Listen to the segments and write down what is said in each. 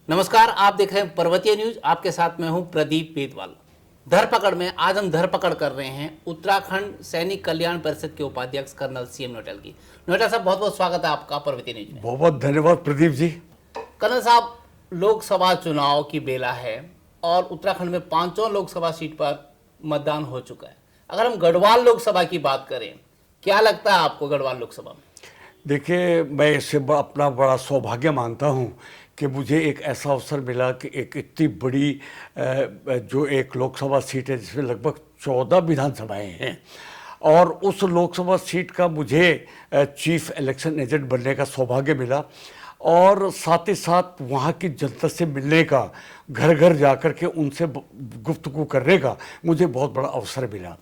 नमस्कार, आप देख रहे हैं पर्वतीय न्यूज। आपके साथ मैं हूं प्रदीप बेदवाल। धरपकड़ में आज हम धरपकड़ कर रहे हैं उत्तराखंड सैनिक कल्याण परिषद के उपाध्यक्ष कर्नल सीएम नोटियाल की। नोटियाल साहब, बहुत बहुत स्वागत है आपका पर्वतीय न्यूज में। बहुत बहुत धन्यवाद प्रदीप जी। कर्नल साहब, लोकसभा चुनाव की बेला है और उत्तराखंड में 5 लोकसभा सीट पर मतदान हो चुका है। अगर हम गढ़वाल लोकसभा की बात करें, क्या लगता है आपको गढ़वाल लोकसभा में? देखिए, मैं इसे अपना बड़ा सौभाग्य मानता हूँ कि मुझे एक ऐसा अवसर मिला कि एक इतनी बड़ी जो एक लोकसभा सीट है जिसमें लगभग 14 विधानसभाएं हैं, और उस लोकसभा सीट का मुझे चीफ इलेक्शन एजेंट बनने का सौभाग्य मिला, और साथ ही साथ वहाँ की जनता से मिलने का, घर घर जाकर के उनसे गुफ्तगू करने का मुझे बहुत बड़ा अवसर मिला।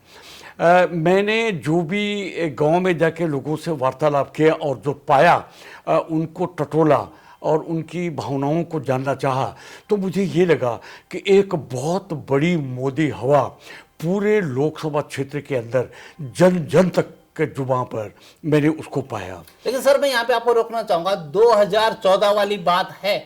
मैंने जो भी गांव में जाके लोगों से वार्तालाप किया और जो पाया, उनको टटोला और उनकी भावनाओं को जानना चाहा, तो मुझे ये लगा कि एक बहुत बड़ी मोदी हवा पूरे लोकसभा क्षेत्र के अंदर जन जन तक के जुबान पर मैंने उसको पाया। लेकिन सर, मैं यहाँ पे आपको रोकना चाहूंगा। 2014 वाली बात है,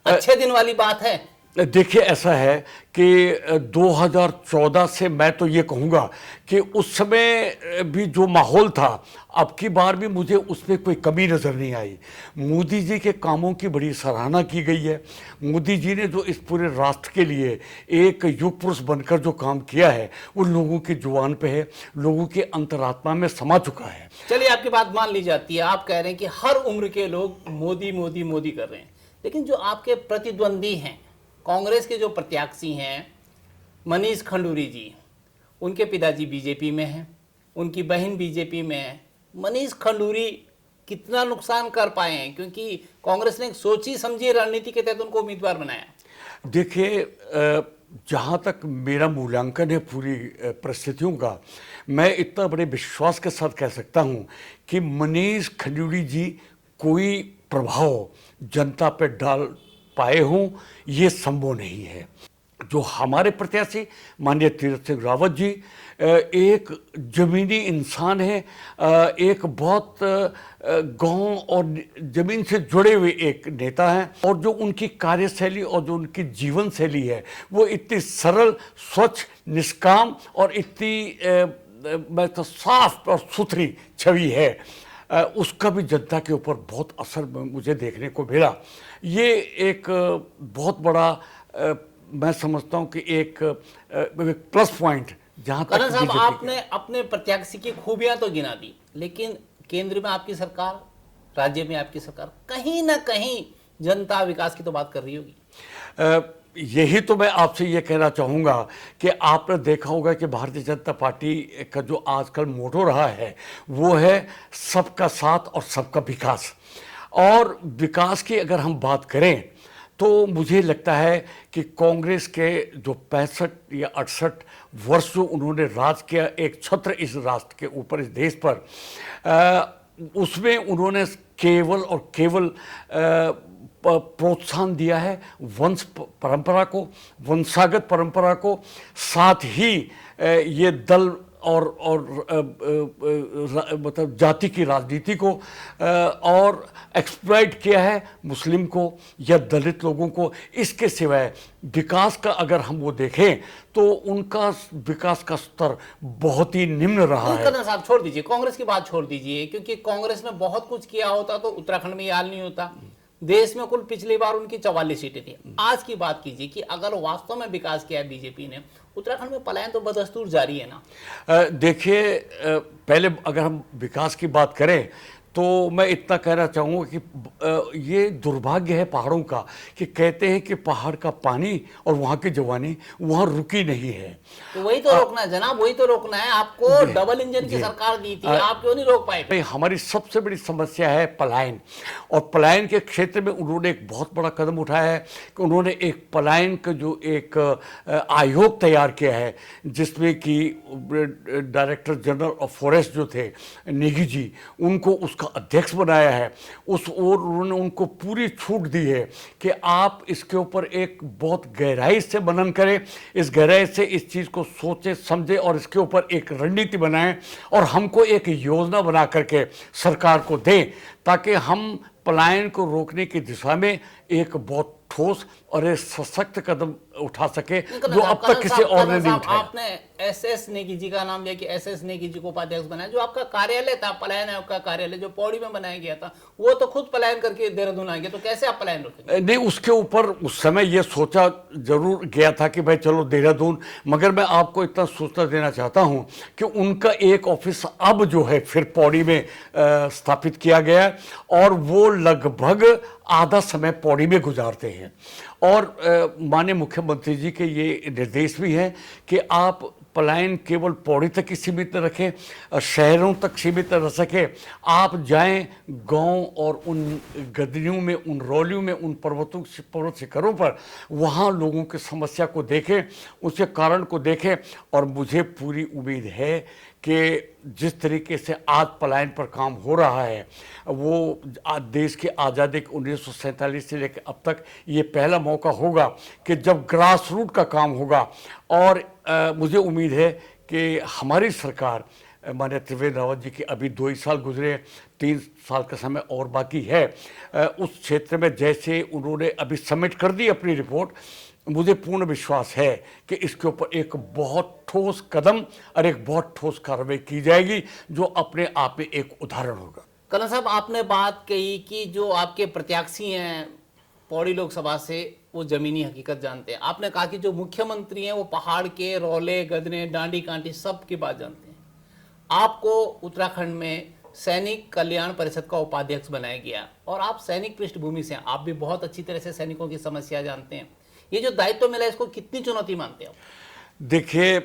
अच्छे दिन वाली बात है। देखिए, ऐसा है कि 2014 से मैं तो ये कहूँगा कि उस समय भी जो माहौल था, अब की बार भी मुझे उसमें कोई कमी नज़र नहीं आई। मोदी जी के कामों की बड़ी सराहना की गई है। मोदी जी ने जो इस पूरे राष्ट्र के लिए एक युग पुरुष बनकर जो काम किया है, वो लोगों की जुबान पे है, लोगों के अंतरात्मा में समा चुका है। चलिए, आपकी बात मान ली जाती है। आप कह रहे हैं कि हर उम्र के लोग मोदी मोदी मोदी कर रहे हैं, लेकिन जो आपके प्रतिद्वंदी हैं, कांग्रेस के जो प्रत्याशी हैं, मनीष खंडूरी जी, उनके पिताजी बीजेपी में हैं, उनकी बहन बीजेपी में है। मनीष खंडूरी कितना नुकसान कर पाए हैं, क्योंकि कांग्रेस ने एक सोची समझी रणनीति के तहत उनको उम्मीदवार बनाया? देखिए, जहाँ तक मेरा मूल्यांकन है पूरी परिस्थितियों का, मैं इतना बड़े विश्वास के साथ कह सकता हूँ कि मनीष खंडूरी जी कोई प्रभाव जनता पे डाल पाए हों, ये संभव नहीं है। जो हमारे प्रत्याशी माननीय तीरथ सिंह रावत जी एक जमीनी इंसान है, एक बहुत गांव और ज़मीन से जुड़े हुए एक नेता हैं, और जो उनकी कार्यशैली और जो उनकी जीवन शैली है, वो इतनी सरल, स्वच्छ, निष्काम और इतनी मैं तो साफ और सुथरी छवि है, उसका भी जनता के ऊपर बहुत असर मुझे देखने को मिला। ये एक बहुत बड़ा मैं समझता हूँ कि एक प्लस पॉइंट। जहाँ तक कर्नल साहब, आपने अपने प्रत्याशी की खूबियां तो गिना दी, लेकिन केंद्र में आपकी सरकार, राज्य में आपकी सरकार, कहीं ना कहीं जनता विकास की तो बात कर रही होगी। यही तो मैं आपसे ये कहना चाहूँगा कि आपने देखा होगा कि भारतीय जनता पार्टी का जो आजकल मोटो रहा है, वो है सबका साथ और सबका विकास। और विकास की अगर हम बात करें तो मुझे लगता है कि कांग्रेस के जो 65 या 68 वर्ष जो उन्होंने राज किया, एक छत्र इस राष्ट्र के ऊपर, इस देश पर, उसमें उन्होंने केवल और केवल प्रोत्साहन दिया है वंश परंपरा को, वंशागत परंपरा को, साथ ही ये दल और मतलब जाति की राजनीति को, और एक्सप्लॉइट किया है मुस्लिम को या दलित लोगों को। इसके सिवाय विकास का अगर हम वो देखें तो उनका विकास का स्तर बहुत ही निम्न रहा है। कर्नल साहब, छोड़ दीजिए, कांग्रेस की बात छोड़ दीजिए, क्योंकि कांग्रेस ने बहुत कुछ किया होता तो उत्तराखंड में ये हाल नहीं होता। देश में कुल पिछली बार उनकी 44 सीटें थी। आज की बात कीजिए कि अगर वास्तव में विकास किया है बीजेपी ने, उत्तराखंड में पलायन तो बदस्तूर जारी है ना। देखिए, पहले अगर हम विकास की बात करें तो मैं इतना कहना चाहूँगा कि ये दुर्भाग्य है पहाड़ों का कि कहते हैं कि पहाड़ का पानी और वहाँ की जवानी वहाँ रुकी नहीं है। तो वही तो रोकना है जनाब, वही तो रोकना है। आपको डबल इंजन की सरकार दी थी, आप क्यों नहीं रोक पाए? हमारी सबसे बड़ी समस्या है पलायन, और पलायन के क्षेत्र में उन्होंने एक बहुत बड़ा कदम उठाया है कि उन्होंने एक पलायन का जो एक आयोग तैयार किया है, जिसमें कि डायरेक्टर जनरल ऑफ फॉरेस्ट जो थे नेगी जी, उनको उसका अध्यक्ष बनाया है। उस और उन्होंने उनको पूरी छूट दी है कि आप इसके ऊपर एक बहुत गहराई से मनन करें, इस गहराई से इस चीज़ को सोचें समझें और इसके ऊपर एक रणनीति बनाएं और हमको एक योजना बना करके सरकार को दें, ताकि हम पलायन को रोकने की दिशा में एक बहुत ठोस और एक सशक्त कदम उठा सके कनन जो साहब, अब तक किसी और ने नहीं उठाया। आपने एसएस नेगी जी का नाम लिया कि एसएस नेगी जी को उपाध्यक्ष बनाया। जो आपका कार्यालय था, पलायन आयोग का कार्यालय जो पौड़ी में बनाया गया था, वो तो खुद पलायन करके देहरादून आ गया, तो कैसे आप पलायन रोकेंगे? नहीं, उसके ऊपर उस समय यह सोचा जरूर गया था कि भाई चलो देहरादून, मगर मैं आपको इतना सूचना देना चाहता हूं कि उनका एक ऑफिस अब जो है फिर पौड़ी में स्थापित किया गया है और वो लगभग आधा समय पौड़ी में गुजारते हैं। और माननीय मुख्यमंत्री जी के ये निर्देश भी हैं कि आप पलायन केवल पौड़ी तक ही सीमित न रखें, शहरों तक सीमित न रह सके, आप जाएं गांव और उन गदरियों में, उन रौलियों में, उन पर्वत शिखरों पर, वहां लोगों की समस्या को देखें, उसके कारण को देखें। और मुझे पूरी उम्मीद है कि जिस तरीके से आज पलायन पर काम हो रहा है, वो आज देश की आज़ादी के 1947 से लेकर अब तक ये पहला मौका होगा कि जब ग्रास रूट का काम होगा। और मुझे उम्मीद है कि हमारी सरकार, माननीय त्रिवेंद्र रावत जी की अभी 2 ही साल गुजरे, 3 साल का समय और बाकी है, उस क्षेत्र में जैसे उन्होंने अभी सबमिट कर दी अपनी रिपोर्ट, मुझे पूर्ण विश्वास है कि इसके ऊपर एक बहुत ठोस कदम और एक बहुत ठोस कार्रवाई की जाएगी जो अपने आप में एक उदाहरण होगा। कनन साहब, आपने बात कही कि जो आपके प्रत्याशी हैं पौड़ी लोकसभा से, वो जमीनी हकीकत जानते हैं। आपने कहा कि जो मुख्यमंत्री हैं वो पहाड़ के रौले, गदरे, डांडी कांटी सब की बात जानते हैं। आपको उत्तराखंड में सैनिक कल्याण परिषद का उपाध्यक्ष बनाया गया और आप सैनिक पृष्ठभूमि से हैं, आप भी बहुत अच्छी तरह से सैनिकों की समस्या जानते हैं। ये जो दायित्व मिला, इसको कितनी चुनौती मानते हैं आप? देखिए,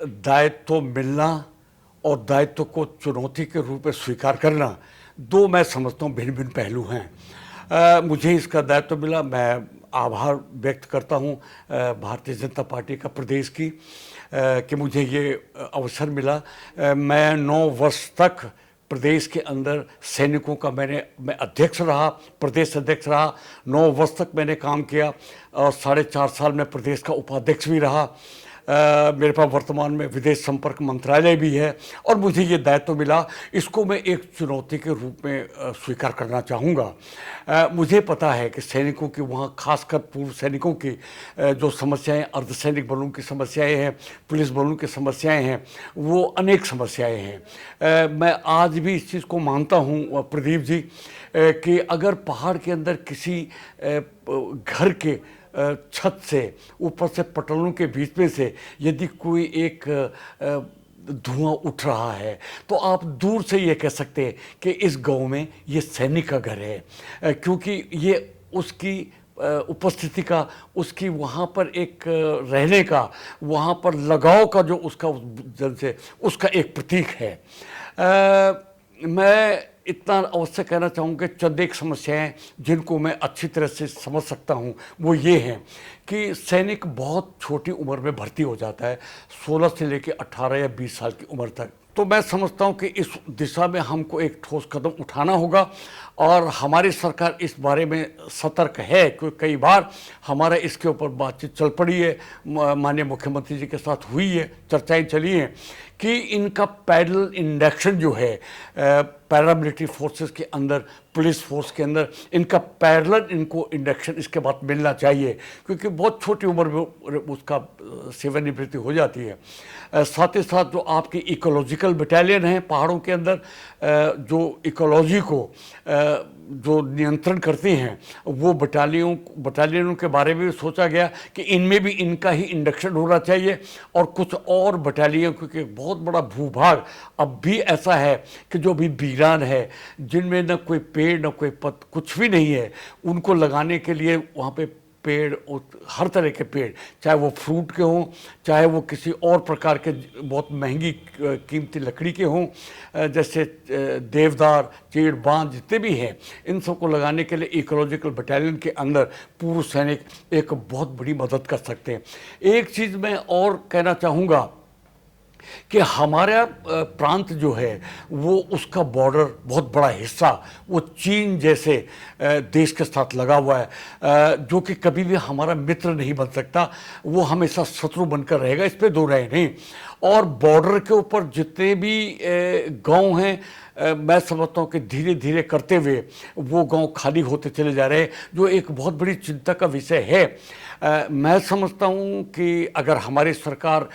दायित्व मिलना और दायित्व को चुनौती के रूप में स्वीकार करना, दो मैं समझता हूँ भिन्न भिन्न पहलू हैं। मुझे इसका दायित्व मिला, मैं आभार व्यक्त करता हूँ भारतीय जनता पार्टी का प्रदेश की कि मुझे ये अवसर मिला। मैं 9 वर्ष तक प्रदेश के अंदर सैनिकों का मैं अध्यक्ष रहा, प्रदेश अध्यक्ष रहा। 9 वर्ष तक मैंने काम किया और 4.5 साल में प्रदेश का उपाध्यक्ष भी रहा। मेरे पास वर्तमान में विदेश संपर्क मंत्रालय भी है और मुझे ये दायित्व मिला। इसको मैं एक चुनौती के रूप में स्वीकार करना चाहूँगा। मुझे पता है कि सैनिकों की वहाँ, खासकर पूर्व सैनिकों की जो समस्याएं, अर्धसैनिक बलों की समस्याएं हैं, पुलिस बलों की समस्याएं हैं, वो अनेक समस्याएं हैं। मैं आज भी इस चीज़ को मानता हूँ प्रदीप जी कि अगर पहाड़ के अंदर किसी घर के छत से, ऊपर से पटलों के बीच में से यदि कोई एक धुआं उठ रहा है तो आप दूर से ये कह सकते हैं कि इस गांव में ये सैनिक का घर है, क्योंकि ये उसकी उपस्थिति का, उसकी वहाँ पर एक रहने का, वहाँ पर लगाव का जो उसका जन से उसका एक प्रतीक है। मैं इतना अवश्य कहना चाहूँगा कि चंद एक समस्याएं जिनको मैं अच्छी तरह से समझ सकता हूँ वो ये हैं कि सैनिक बहुत छोटी उम्र में भर्ती हो जाता है, 16 से लेकर 18 या 20 साल की उम्र तक। तो मैं समझता हूँ कि इस दिशा में हमको एक ठोस कदम उठाना होगा और हमारी सरकार इस बारे में सतर्क है, क्योंकि कई बार हमारा इसके ऊपर बातचीत चल पड़ी है, माननीय मुख्यमंत्री जी के साथ हुई है, चर्चाएं चली हैं कि इनका पैरेलल इंडक्शन जो है पैरामिलिट्री फोर्सेस के अंदर, पुलिस फोर्स के अंदर, इनका पैरेलल इनको इंडक्शन इसके बाद मिलना चाहिए, क्योंकि बहुत छोटी उम्र में उसका सेवानिवृत्ति हो जाती है। साथ ही साथ जो आपकी इकोलॉजिकल बटालियन है पहाड़ों के अंदर, जो इकोलॉजी को जो नियंत्रण करती हैं, वो बटालियनों के बारे में भी सोचा गया कि इनमें भी इनका ही इंडक्शन होना चाहिए। और कुछ और बटालियन, क्योंकि बहुत बड़ा भूभाग अब भी ऐसा है कि जो भी वीरान है, जिनमें न कोई पेड़ न कोई पत्ता, कुछ भी नहीं है, उनको लगाने के लिए वहाँ पे पेड़, हर तरह के पेड़, चाहे वो फ्रूट के हों, चाहे वो किसी और प्रकार के बहुत महंगी कीमती लकड़ी के हों, जैसे देवदार, चीड़, बांज जितने भी हैं, इन सबको लगाने के लिए इकोलॉजिकल बटालियन के अंदर पूर्व सैनिक एक बहुत बड़ी मदद कर सकते हैं। एक चीज़ मैं और कहना चाहूँगा कि हमारा प्रांत जो है वो, उसका बॉर्डर बहुत बड़ा हिस्सा वो चीन जैसे देश के साथ लगा हुआ है, जो कि कभी भी हमारा मित्र नहीं बन सकता, वो हमेशा शत्रु बनकर रहेगा, इस पर दो राय नहीं। और बॉर्डर के ऊपर जितने भी गांव हैं, मैं समझता हूँ कि धीरे धीरे करते हुए वो गांव खाली होते चले जा रहे हैं, जो एक बहुत बड़ी चिंता का विषय है। मैं समझता हूँ कि अगर हमारी सरकार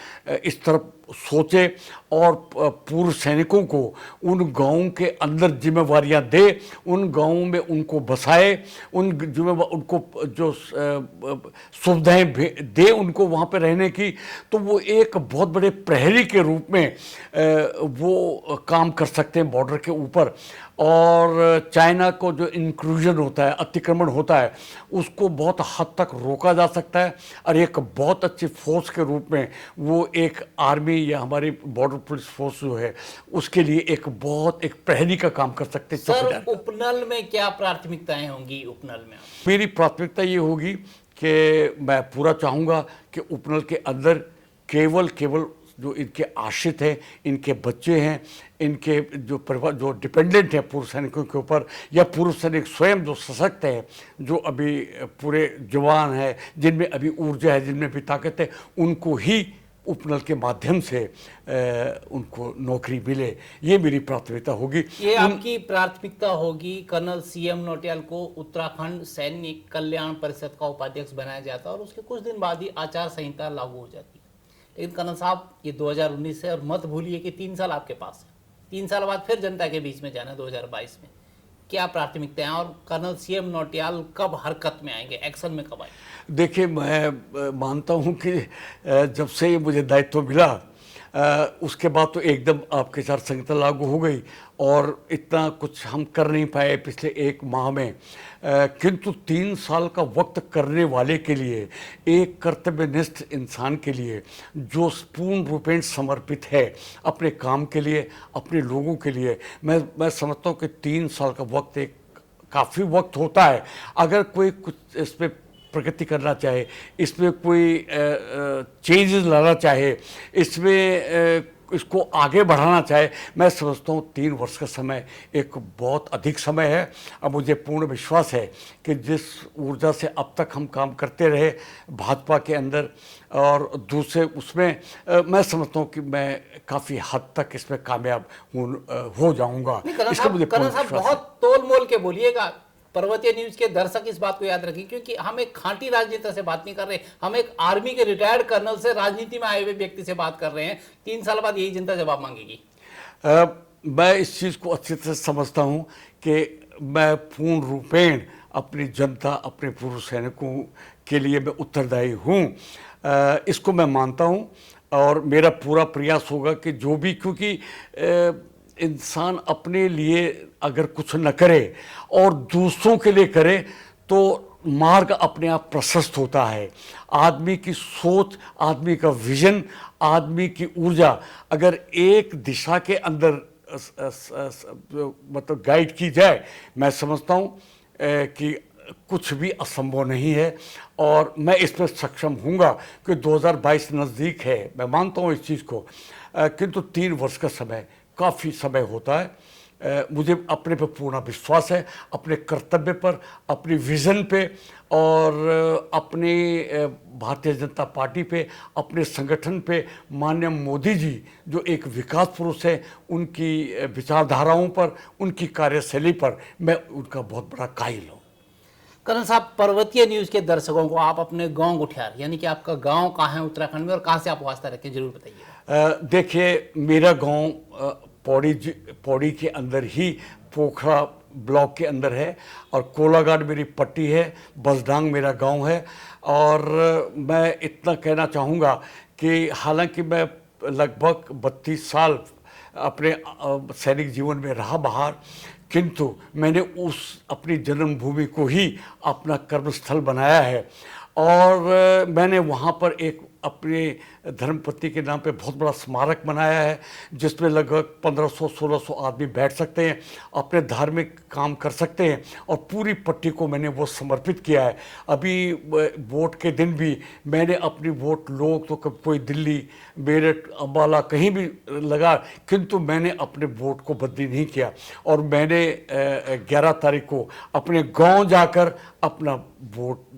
इस तरफ सोचे और पूर्व सैनिकों को उन गांवों के अंदर जिम्मेवारियां दे, उन गांवों में उनको बसाए, उनको जो सुविधाएं दे उनको वहाँ पे रहने की, तो वो एक बहुत बड़े प्रहरी के रूप में वो काम कर सकते हैं बॉर्डर के ऊपर। और चाइना को जो इंक्लूजन होता है, अतिक्रमण होता है, उसको बहुत हद तक रोका जा सकता है और एक बहुत अच्छी फोर्स के रूप में वो एक आर्मी या हमारी बॉर्डर पुलिस फोर्स जो है उसके लिए एक प्रहरी का काम कर सकते हैं। सर, उपनल में क्या प्राथमिकताएं होंगी? उपनल में मेरी प्राथमिकता ये होगी कि मैं पूरा चाहूँगा कि उपनल के अंदर केवल जो इनके आश्रित हैं, इनके बच्चे हैं, इनके जो परिवार जो डिपेंडेंट हैं पूर्व सैनिकों के ऊपर, या पूर्व सैनिक स्वयं जो सशक्त हैं, जो अभी पूरे जवान हैं, जिनमें अभी ऊर्जा है, जिनमें भी ताकत है, उनको ही उपनल के माध्यम से उनको नौकरी मिले। ये मेरी प्राथमिकता होगी। ये आपकी प्राथमिकता होगी। कर्नल CM नौटियाल को उत्तराखंड सैनिक कल्याण परिषद का उपाध्यक्ष बनाया जाता है और उसके कुछ दिन बाद ही आचार संहिता लागू हो जाती है। लेकिन कर्नल साहब, ये 2019 है और मत भूलिए कि 3 साल आपके पास है। 3 साल बाद फिर जनता के बीच में जाना 2022 में। क्या प्राथमिकताएं और कर्नल CM नौटियाल कब हरकत में आएंगे, एक्शन में कब आएंगे? देखिए, मैं मानता हूं कि जब से ये मुझे दायित्व मिला उसके बाद तो एकदम आपके आचार संहिता लागू हो गई और इतना कुछ हम कर नहीं पाए पिछले 1 माह में। किंतु 3 साल का वक्त करने वाले के लिए, एक कर्तव्यनिष्ठ इंसान के लिए जो पूर्ण रूपेण समर्पित है अपने काम के लिए, अपने लोगों के लिए, मैं समझता हूँ कि 3 साल का वक्त एक काफ़ी वक्त होता है। अगर कोई कुछ इसमें प्रगति करना चाहे, इसमें कोई चेंजेस लाना चाहे, इसमें इसको आगे बढ़ाना चाहे, मैं समझता हूँ 3 वर्ष का समय एक बहुत अधिक समय है। अब मुझे पूर्ण विश्वास है कि जिस ऊर्जा से अब तक हम काम करते रहे भाजपा के अंदर और दूसरे उसमें, मैं समझता हूँ कि मैं काफ़ी हद तक इसमें कामयाब हो जाऊँगा। इसका मुझे पूर्ण विश्वास है। बहुत तोल मोल के बोलिएगा। पर्वतीय न्यूज के दर्शक इस बात को याद रखें, क्योंकि हम एक खांटी राजनेता से बात नहीं कर रहे, हम एक आर्मी के रिटायर्ड कर्नल से, राजनीति में आए हुए व्यक्ति से बात कर रहे हैं। 3 साल बाद यही जनता जवाब मांगेगी। मैं इस चीज़ को अच्छी तरह समझता हूँ कि मैं पूर्ण रूपेण अपनी जनता, अपने पूर्व सैनिकों के लिए मैं उत्तरदायी हूँ। इसको मैं मानता हूँ और मेरा पूरा प्रयास होगा कि जो भी, क्योंकि इंसान अपने लिए अगर कुछ न करे और दूसरों के लिए करे तो मार्ग अपने आप प्रशस्त होता है। आदमी की सोच, आदमी का विजन, आदमी की ऊर्जा अगर एक दिशा के अंदर मतलब गाइड की जाए, मैं समझता हूँ कि कुछ भी असंभव नहीं है और मैं इस पर सक्षम हूँगा कि 2022 नज़दीक है, मैं मानता हूँ इस चीज़ को। किंतु 3 वर्ष का समय काफ़ी समय होता है। मुझे अपने पर पूर्ण विश्वास है, अपने कर्तव्य पर, अपनी विज़न पे और अपने भारतीय जनता पार्टी पे, अपने संगठन पे। माननीय मोदी जी जो एक विकास पुरुष है, उनकी विचारधाराओं पर, उनकी कार्यशैली पर मैं उनका बहुत बड़ा कायल हूँ। कर्नल साहब, पर्वतीय न्यूज के दर्शकों को आप अपने गांव गुठियार, यानी कि आपका गांव कहाँ है उत्तराखंड में और कहाँ से आप वास्ता रखते हैं, जरूर बताइए। देखिए, मेरा गांव पौड़ी के अंदर ही पोखरा ब्लॉक के अंदर है और कोलाघाट मेरी पट्टी है, बसडांग मेरा गांव है। और मैं इतना कहना चाहूँगा कि हालांकि मैं लगभग 32 साल अपने सैनिक जीवन में रहा बाहर, किंतु मैंने उस अपनी जन्मभूमि को ही अपना कर्मस्थल बनाया है और मैंने वहाँ पर एक अपने धर्मपत्नी के नाम पे बहुत बड़ा स्मारक बनाया है जिसमें लगभग 1500-1600 आदमी बैठ सकते हैं, अपने धार्मिक काम कर सकते हैं और पूरी पट्टी को मैंने वो समर्पित किया है। अभी वोट के दिन भी मैंने अपनी वोट, लोग तो कोई दिल्ली, मेरठ, अम्बाला कहीं भी लगा, किंतु मैंने अपने वोट को बदली नहीं किया और मैंने 11 तारीख को अपने गाँव जाकर अपना वोट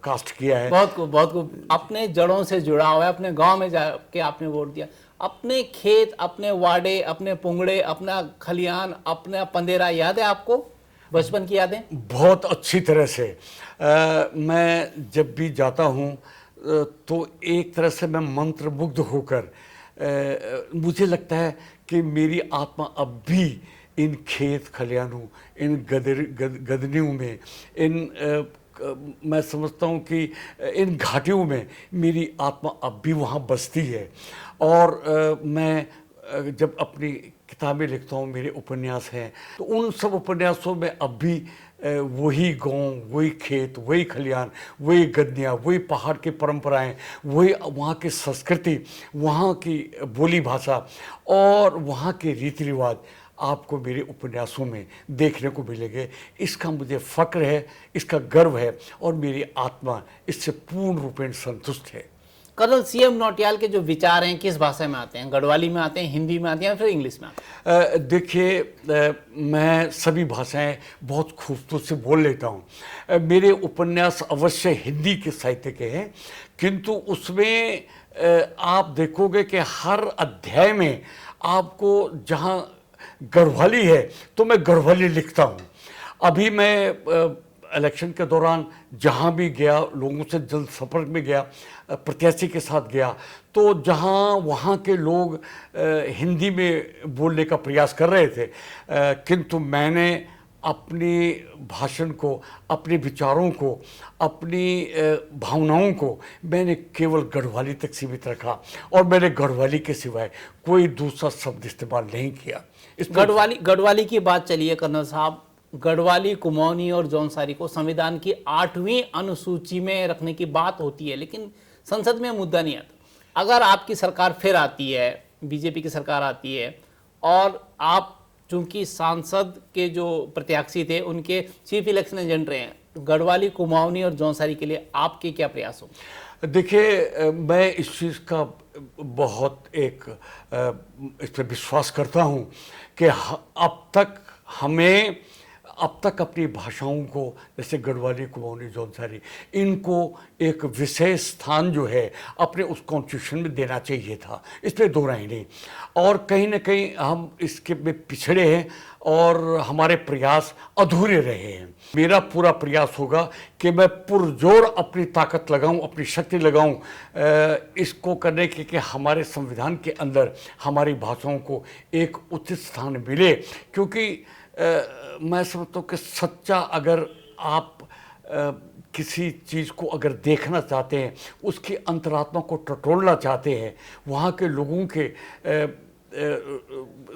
कास्ट किया है। बहुत खूब, बहुत खूब। अपने जड़ों से जुड़ा हुआ है, अपने गांव में जाके आपने वोट दिया। अपने खेत, अपने वाड़े, अपने पुंगड़े, अपना खलियान, अपना पंदेरा याद है आपको, बचपन की यादें? बहुत अच्छी तरह से मैं जब भी जाता हूँ तो एक तरह से मैं मंत्रमुग्ध होकर मुझे लगता है कि मेरी आत्मा अब भी इन खेत खलियानों, इन गदनियों में, मैं समझता हूँ कि इन घाटियों में मेरी आत्मा अब भी वहाँ बसती है। और मैं जब अपनी किताबें लिखता हूँ, मेरे उपन्यास हैं, तो उन सब उपन्यासों में अब भी वही गांव, वही खेत, वही खलियान, वही गद्दियाँ, वही पहाड़ की परंपराएं, वही वहाँ की संस्कृति, वहाँ की बोली भाषा और वहाँ के रीति रिवाज आपको मेरे उपन्यासों में देखने को मिलेंगे। इसका मुझे फ़क्र है, इसका गर्व है और मेरी आत्मा इससे पूर्ण रूपेण संतुष्ट है। कर्नल सीएम नौटियाल के जो विचार हैं किस भाषा में आते हैं? गढ़वाली में आते हैं, हिंदी में आते हैं या फिर इंग्लिश में आते हैं? देखिए, मैं सभी भाषाएं बहुत खूबसूरत से बोल लेता हूं। मेरे उपन्यास अवश्य हिंदी के साहित्य के हैं, किंतु उसमें आप देखोगे कि हर अध्याय में आपको जहां गढ़वाली है तो मैं गढ़वाली लिखता हूं। अभी मैं इलेक्शन के दौरान जहाँ भी गया, लोगों से जल्द संपर्क में गया, प्रत्याशी के साथ गया, तो जहाँ वहाँ के लोग हिंदी में बोलने का प्रयास कर रहे थे, किंतु मैंने अपनी भाषण को, अपने विचारों को, अपनी भावनाओं को मैंने केवल गढ़वाली तक सीमित रखा और मैंने गढ़वाली के सिवाय कोई दूसरा शब्द इस्तेमाल नहीं किया। गढ़वाली की बात चलिए कर्नल साहब, गढ़वाली, कुमाऊनी और जौनसारी को संविधान की 8वीं अनुसूची में रखने की बात होती है, लेकिन संसद में मुद्दा नहीं आता। अगर आपकी सरकार फिर आती है, बीजेपी की सरकार आती है और आप चूंकि सांसद के जो प्रत्याशी थे उनके चीफ इलेक्शन एजेंट रहे हैं, गढ़वाली, कुमाऊनी और जौनसारी के लिए आपके क्या प्रयास होंगे? देखिए, मैं इस चीज़ का बहुत इस पर विश्वास करता हूँ कि अब तक अपनी भाषाओं को, जैसे गढ़वाली, कुमाऊनी, जौनसारी, इनको एक विशेष स्थान जो है अपने उस कॉन्स्टिट्यूशन में देना चाहिए था। इस पर दो राय नहीं। और कहीं ना कहीं हम इसके में पिछड़े हैं और हमारे प्रयास अधूरे रहे हैं। मेरा पूरा प्रयास होगा कि मैं पुरजोर अपनी ताकत लगाऊं, अपनी शक्ति लगाऊं इसको करने के कि हमारे संविधान के अंदर हमारी भाषाओं को एक उचित स्थान मिले। क्योंकि मैं समझता हूँ कि सच्चा, अगर आप किसी चीज़ को अगर देखना चाहते हैं, उसकी अंतरात्मा को टटोलना चाहते हैं, वहाँ के लोगों के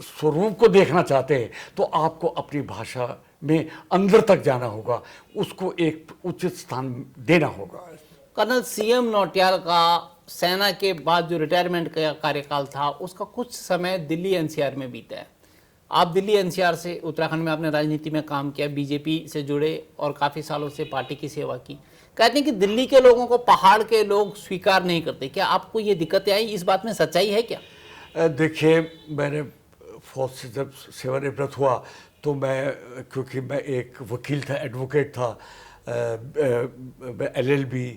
स्वरूप को देखना चाहते हैं, तो आपको अपनी भाषा में अंदर तक जाना होगा, उसको एक उचित स्थान देना होगा। कर्नल सीएम नौटियाल का सेना के बाद जो रिटायरमेंट का कार्यकाल था, उसका कुछ समय दिल्ली एनसीआर में बीता है। आप दिल्ली एनसीआर से उत्तराखंड में आपने राजनीति में काम किया, बीजेपी से जुड़े और काफ़ी सालों से पार्टी की सेवा की। कहते हैं कि दिल्ली के लोगों को पहाड़ के लोग स्वीकार नहीं करते, क्या आपको ये दिक्कतें आई? इस बात में सच्चाई है क्या? देखिए, मैंने फौज से जब सेवानिवृत्त हुआ तो क्योंकि मैं एक वकील था, एडवोकेट था, LLB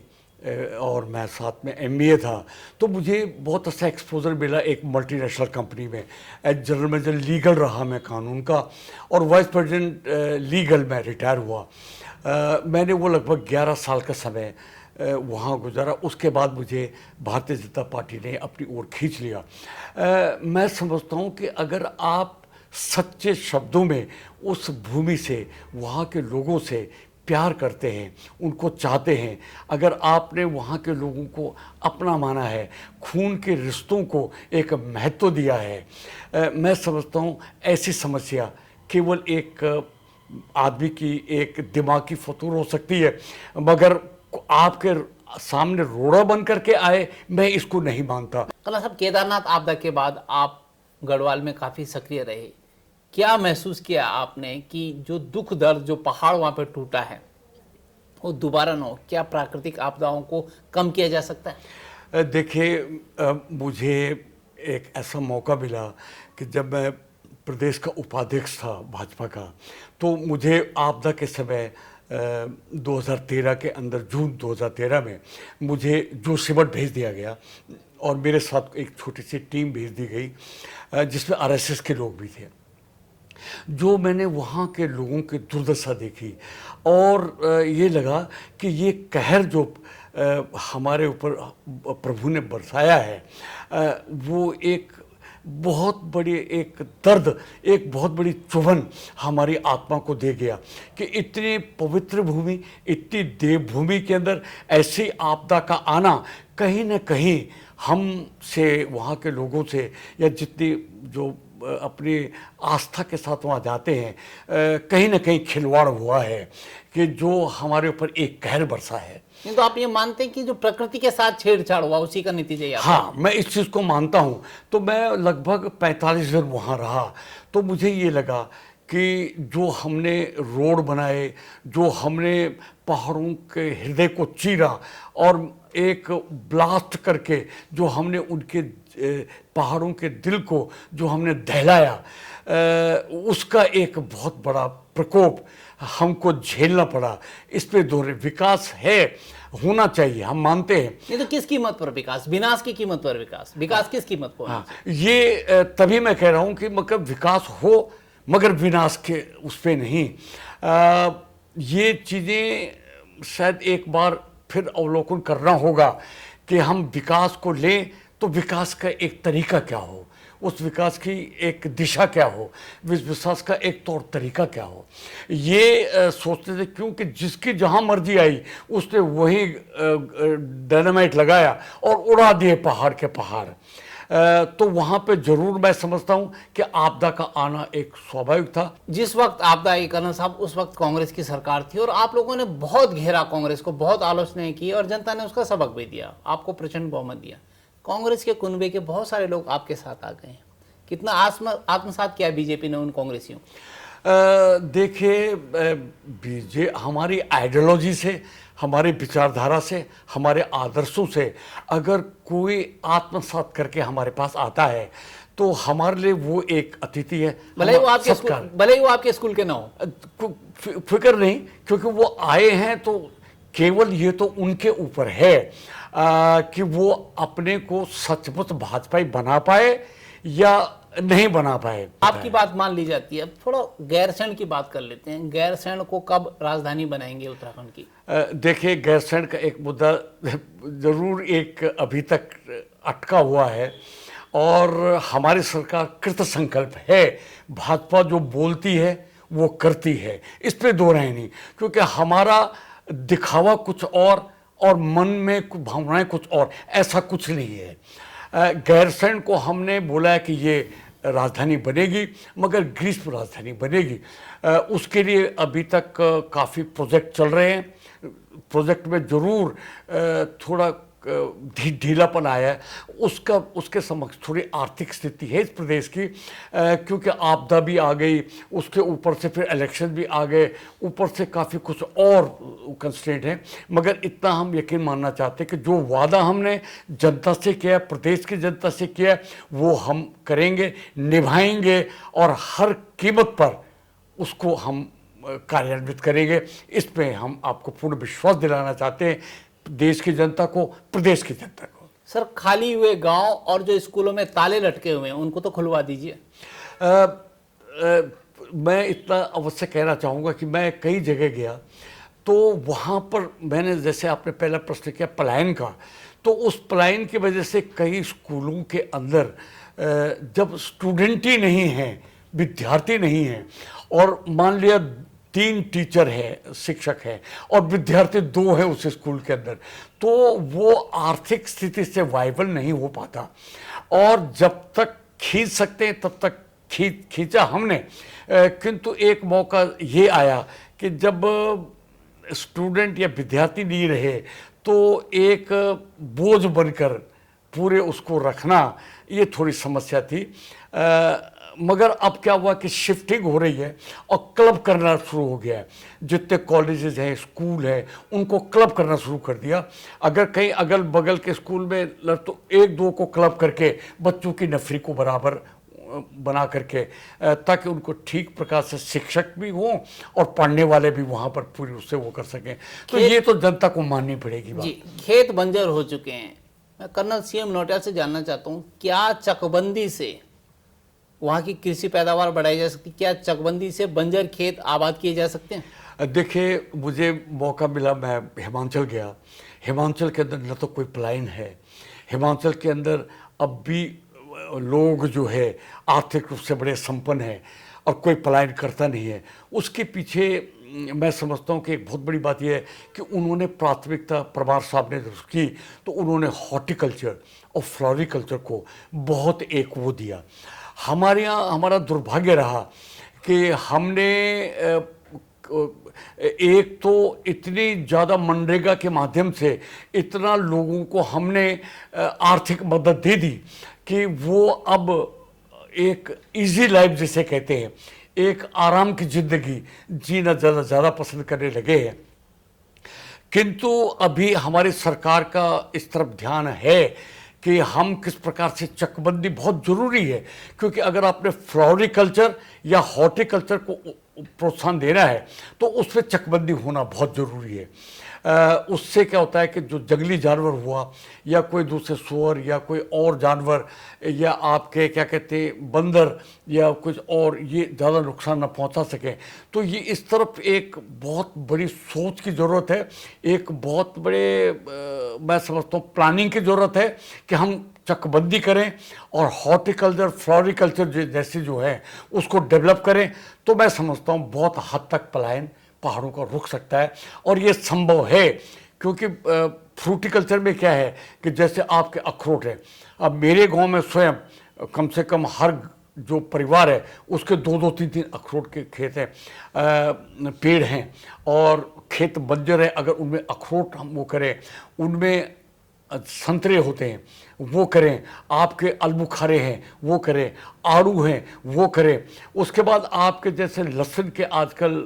और मैं साथ में MBA था, तो मुझे बहुत अच्छा एक्सपोजर मिला एक मल्टीनेशनल कंपनी में। एज जनरल मैनेजर लीगल रहा मैं कानून का, और वाइस प्रेसिडेंट लीगल में रिटायर हुआ। मैंने वो लगभग 11 साल का समय वहाँ गुजारा। उसके बाद मुझे भारतीय जनता पार्टी ने अपनी ओर खींच लिया। मैं समझता हूँ कि अगर आप सच्चे शब्दों में उस भूमि से, वहाँ के लोगों से प्यार करते हैं, उनको चाहते हैं, अगर आपने वहाँ के लोगों को अपना माना है, खून के रिश्तों को एक महत्व दिया है, मैं समझता हूँ ऐसी समस्या केवल एक आदमी की एक दिमागी फतूर हो सकती है, मगर आपके सामने रोड़ा बन करके आए, मैं इसको नहीं मानता। कर्नल साहब, केदारनाथ आपदा के बाद आप गढ़वाल में काफ़ी सक्रिय रहे। क्या महसूस किया आपने कि जो दुख दर्द, जो पहाड़ वहाँ पे टूटा है, वो दोबारा ना हो? क्या प्राकृतिक आपदाओं को कम किया जा सकता है? देखिए, मुझे एक ऐसा मौका मिला कि जब मैं प्रदेश का उपाध्यक्ष था भाजपा का, तो मुझे आपदा के समय 2013 के अंदर, जून 2013 में मुझे जोशीमठ भेज दिया गया और मेरे साथ एक छोटी सी टीम भेज दी गई जिसमें आरएसएस के लोग भी थे। जो मैंने वहाँ के लोगों की दुर्दशा देखी और ये लगा कि ये कहर जो हमारे ऊपर प्रभु ने बरसाया है वो एक बहुत बड़ी एक दर्द, एक बहुत बड़ी चुभन हमारी आत्मा को दे गया कि इतनी पवित्र भूमि, इतनी देवभूमि के अंदर ऐसी आपदा का आना कहीं न कहीं हम से, वहाँ के लोगों से, या जितनी जो अपनी आस्था के साथ वहाँ जाते हैं, कहीं ना कहीं खिलवाड़ हुआ है कि जो हमारे ऊपर एक कहर बरसा है। नहीं तो आप ये मानते हैं कि जो प्रकृति के साथ छेड़छाड़ हुआ उसी का नतीजा ही? हाँ, मैं इस चीज़ को मानता हूँ। तो मैं लगभग 45 दिन वहाँ रहा तो मुझे ये लगा कि जो हमने रोड बनाए, जो हमने पहाड़ों के हृदय को चीरा और एक ब्लास्ट करके जो हमने उनके पहाड़ों के दिल को जो हमने दहलाया, उसका एक बहुत बड़ा प्रकोप हमको झेलना पड़ा। इस पे दोहरे विकास है, होना चाहिए, हम मानते हैं। नहीं तो किस कीमत पर विकास? विनाश की कीमत पर विकास? विकास किस कीमत पर? हाँ, ये तभी मैं कह रहा हूँ कि मतलब विकास हो मगर विनाश के उस पे नहीं। ये चीज़ें शायद एक बार फिर अवलोकन करना होगा कि हम विकास को लें तो विकास का एक तरीका क्या हो, उस विकास की एक दिशा क्या हो, विकास का एक तौर तरीका क्या हो। ये सोचते थे क्योंकि जिसकी जहाँ मर्जी आई उसने वही डायनामाइट लगाया और उड़ा दिए पहाड़ के पहाड़। तो वहाँ पे जरूर मैं समझता हूँ कि आपदा का आना एक स्वाभाविक था। जिस वक्त आपदा आई कर्नल साहब, उस वक्त कांग्रेस की सरकार थी और आप लोगों ने बहुत घेरा कांग्रेस को, बहुत आलोचनाएं की और जनता ने उसका सबक भी दिया, आपको प्रचंड बहुमत दिया। कांग्रेस के कुनबे के बहुत सारे लोग आपके साथ आ गए हैं। कितना आत्मसात किया बीजेपी ने उन कांग्रेसियों? देखिए, हमारी आइडियोलॉजी से, हमारी विचारधारा से, हमारे आदर्शों से अगर कोई आत्मसात करके हमारे पास आता है तो हमारे लिए वो एक अतिथि है। भले ही वो आपके स्कूल के ना हो, फिक्र नहीं, क्योंकि वो आए हैं तो केवल ये तो उनके ऊपर है कि वो अपने को सचमुच भाजपाई बना पाए या नहीं बना पाए। आपकी बात मान ली जाती है। अब थोड़ा गैरसैंण की बात कर लेते हैं। गैरसैंण को कब राजधानी बनाएंगे उत्तराखंड की? देखिए, गैरसैंण का एक मुद्दा जरूर एक अभी तक अटका हुआ है और हमारी सरकार कृत संकल्प है। भाजपा जो बोलती है वो करती है, इस पे दो राय नहीं, क्योंकि हमारा दिखावा कुछ और मन में भावनाएं कुछ और, ऐसा कुछ नहीं है। गैरसैंण को हमने बोला है कि ये राजधानी बनेगी, मगर ग्रीष्म राजधानी बनेगी। उसके लिए अभी तक काफ़ी प्रोजेक्ट चल रहे हैं। प्रोजेक्ट में ज़रूर थोड़ा ढीलापन आया है। उसके समक्ष थोड़ी आर्थिक स्थिति है इस प्रदेश की, क्योंकि आपदा भी आ गई, उसके ऊपर से फिर इलेक्शन भी आ गए, ऊपर से काफ़ी कुछ और कंस्ट्रेंट है। मगर इतना हम यकीन मानना चाहते हैं कि जो वादा हमने जनता से किया, प्रदेश की जनता से किया, वो हम करेंगे, निभाएंगे और हर कीमत पर उसको हम कार्यान्वित करेंगे। इस पे हम आपको पूर्ण विश्वास दिलाना चाहते हैं, देश की जनता को, प्रदेश की जनता को। सर, खाली हुए गांव और जो स्कूलों में ताले लटके हुए हैं उनको तो खुलवा दीजिए। मैं इतना अवश्य कहना चाहूँगा कि मैं कई जगह गया तो वहाँ पर मैंने, जैसे आपने पहला प्रश्न किया पलायन का, तो उस पलायन की वजह से कई स्कूलों के अंदर जब स्टूडेंट ही नहीं हैं, विद्यार्थी नहीं हैं, और मान लिया 3 टीचर है, शिक्षक है, और विद्यार्थी 2 है उस स्कूल के अंदर, तो वो आर्थिक स्थिति से वाइबल नहीं हो पाता। और जब तक खींच सकते हैं तब तक खींचा हमने, किंतु एक मौका ये आया कि जब स्टूडेंट या विद्यार्थी नहीं रहे तो एक बोझ बनकर पूरे उसको रखना, ये थोड़ी समस्या थी। मगर अब क्या हुआ कि शिफ्टिंग हो रही है और क्लब करना शुरू हो गया है। जितने कॉलेजेस हैं, स्कूल हैं, उनको क्लब करना शुरू कर दिया। अगर कहीं अगल बगल के स्कूल में तो 1-2 को क्लब करके बच्चों की नफरी को बराबर बना करके, ताकि उनको ठीक प्रकार से शिक्षक भी हों और पढ़ने वाले भी वहाँ पर पूरी उससे वो कर सकें। तो ये तो जनता को माननी पड़ेगी बात। जी, खेत बंजर हो चुके हैं, मैं कर्नल सीएम नौटियाल से जानना चाहता हूँ, क्या चकबंदी से वहाँ की कृषि पैदावार बढ़ाई जा सकती, क्या चकबंदी से बंजर खेत आबाद किए जा सकते हैं? देखिए, मुझे मौका मिला, मैं हिमाचल गया। हिमाचल के अंदर न तो कोई पलायन है, हिमाचल के अंदर अब भी लोग जो है आर्थिक रूप से बड़े संपन्न हैं और कोई पलायन करता नहीं है। उसके पीछे मैं समझता हूँ कि एक बहुत बड़ी बात यह है कि उन्होंने प्राथमिकता, परमार साहब ने की तो उन्होंने हॉर्टिकल्चर और फ्लोरिकल्चर को बहुत एक वो दिया। हमारे यहाँ हमारा दुर्भाग्य रहा कि हमने एक तो इतनी ज़्यादा मनरेगा के माध्यम से इतना लोगों को हमने आर्थिक मदद दे दी कि वो अब एक इजी लाइफ जिसे कहते हैं, एक आराम की ज़िंदगी जीना ज़्यादा पसंद करने लगे हैं। किंतु अभी हमारी सरकार का इस तरफ ध्यान है कि हम किस प्रकार से चकबंदी बहुत ज़रूरी है, क्योंकि अगर आपने फ्लोरिकल्चर या हॉर्टिकल्चर को प्रोत्साहन देना है तो उसमें चकबंदी होना बहुत ज़रूरी है। उससे क्या होता है कि जो जंगली जानवर हुआ या कोई दूसरे सूअर या कोई और जानवर या आपके क्या कहते हैं बंदर या कुछ और, ये ज़्यादा नुकसान न पहुंचा सकें। तो ये इस तरफ एक बहुत बड़ी सोच की ज़रूरत है, एक बहुत बड़े मैं समझता हूँ प्लानिंग की ज़रूरत है कि हम चकबंदी करें और हॉर्टिकल्चर फ्लोरिकल्चर जैसे जो है उसको डेवलप करें। तो मैं समझता हूँ बहुत हद तक पलायन पहाड़ों का रुक सकता है और ये संभव है, क्योंकि फ्रूटिकल्चर में क्या है कि जैसे आपके अखरोट है, अब मेरे गांव में स्वयं कम से कम हर जो परिवार है उसके 2-2, 3-3 अखरोट के खेत हैं, पेड़ हैं और खेत बंजर है। अगर उनमें अखरोट हम वो करें, उनमें संतरे होते हैं वो करें, आपके आलूबुखारे हैं वो करें, आड़ू हैं वो करें। उसके बाद आपके जैसे लहसुन के आजकल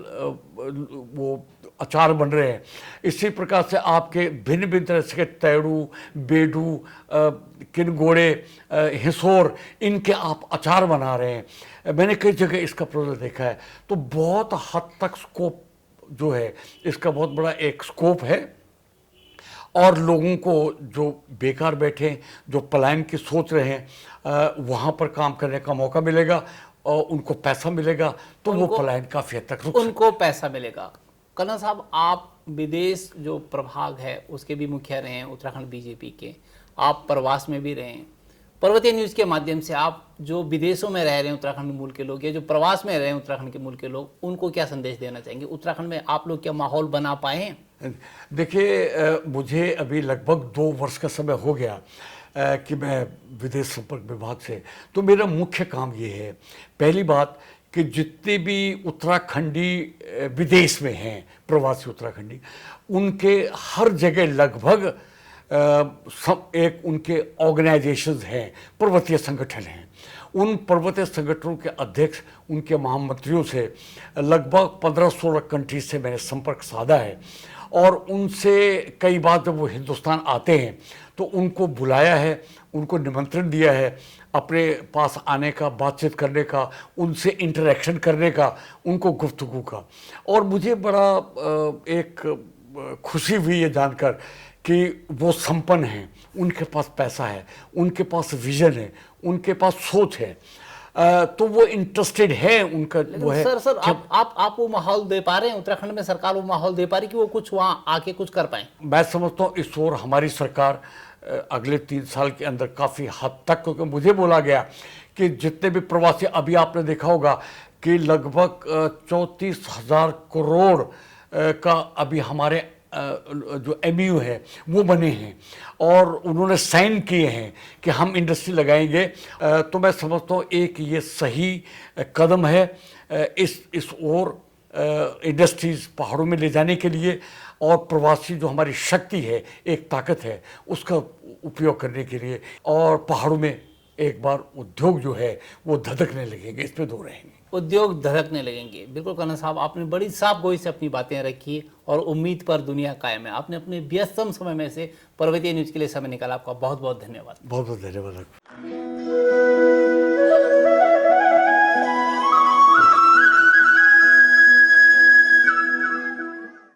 वो अचार बन रहे हैं, इसी प्रकार से आपके भिन्न भिन्न तरह से तैड़ू, बेडू, किनगोड़े, हिसोर, इनके आप अचार बना रहे हैं। मैंने कई जगह इसका प्रोजेक्ट देखा है। तो बहुत हद तक स्कोप जो है इसका बहुत बड़ा एक स्कोप है और लोगों को जो बेकार बैठे, जो पलायन की सोच रहे हैं, वहाँ पर काम करने का मौका मिलेगा और उनको पैसा मिलेगा, तो वो पलायन काफ़ी हद तक रुक सकता है। उनको पैसा मिलेगा। कर्नल साहब, आप विदेश जो प्रभाग है उसके भी मुखिया रहे हैं उत्तराखंड बीजेपी के, आप प्रवास में भी रहे हैं। पर्वतीय न्यूज़ के माध्यम से आप जो विदेशों में रह रहे हैं उत्तराखंड के मूल के लोग या जो प्रवास में रह रहे हैं उत्तराखंड के मूल के लोग, उनको क्या संदेश देना चाहेंगे? उत्तराखंड में आप लोग क्या माहौल बना पाए हैं? देखिए, मुझे अभी लगभग 2 वर्ष का समय हो गया कि मैं विदेश संपर्क विभाग से, तो मेरा मुख्य काम ये है, पहली बात कि जितने भी उत्तराखंडी विदेश में हैं, प्रवासी उत्तराखंडी, उनके हर जगह लगभग सब एक उनके ऑर्गेनाइजेशंस हैं, पर्वतीय संगठन हैं। उन पर्वतीय संगठनों के अध्यक्ष, उनके महामंत्रियों से लगभग 15-16 कंट्रीज से मैंने संपर्क साधा है और उनसे कई बार जब वो हिंदुस्तान आते हैं तो उनको बुलाया है, उनको निमंत्रण दिया है अपने पास आने का, बातचीत करने का, उनसे इंटरेक्शन करने का, उनको गुफ्तगू का। और मुझे बड़ा एक खुशी हुई ये जानकर कि वो संपन्न हैं, उनके पास पैसा है, उनके पास विजन है, उनके पास सोच है, तो वो इंटरेस्टेड है, उनका वो है। सर आप वो माहौल दे पा रहे हैं उत्तराखंड में? सरकार वो माहौल दे पा रही कि वो कुछ वहाँ आके कुछ कर पाए? मैं समझता हूँ इस ओर हमारी सरकार अगले 3 साल के अंदर काफ़ी हद तक, क्योंकि मुझे बोला गया कि जितने भी प्रवासी, अभी आपने देखा होगा कि लगभग 34,000 करोड़ का अभी हमारे जो MOU है वो बने हैं और उन्होंने साइन किए हैं कि हम इंडस्ट्री लगाएंगे। तो मैं समझता हूँ एक ये सही कदम है इस ओर इंडस्ट्रीज़ पहाड़ों में ले जाने के लिए, और प्रवासी जो हमारी शक्ति है, एक ताकत है, उसका उपयोग करने के लिए, और पहाड़ों में एक बार उद्योग जो है वो धधकने लगेंगे, इस पे 2 रहेंगे। उद्योग धड़कने लगेंगे। बिल्कुल कर्नल साहब, आपने बड़ी साफ गोई से अपनी बातें रखी और उम्मीद पर दुनिया कायम है। आपने अपने व्यस्तम समय में से पर्वतीय न्यूज़ के लिए समय निकाला, आपका बहुत बहुत धन्यवाद। बहुत बहुत धन्यवाद।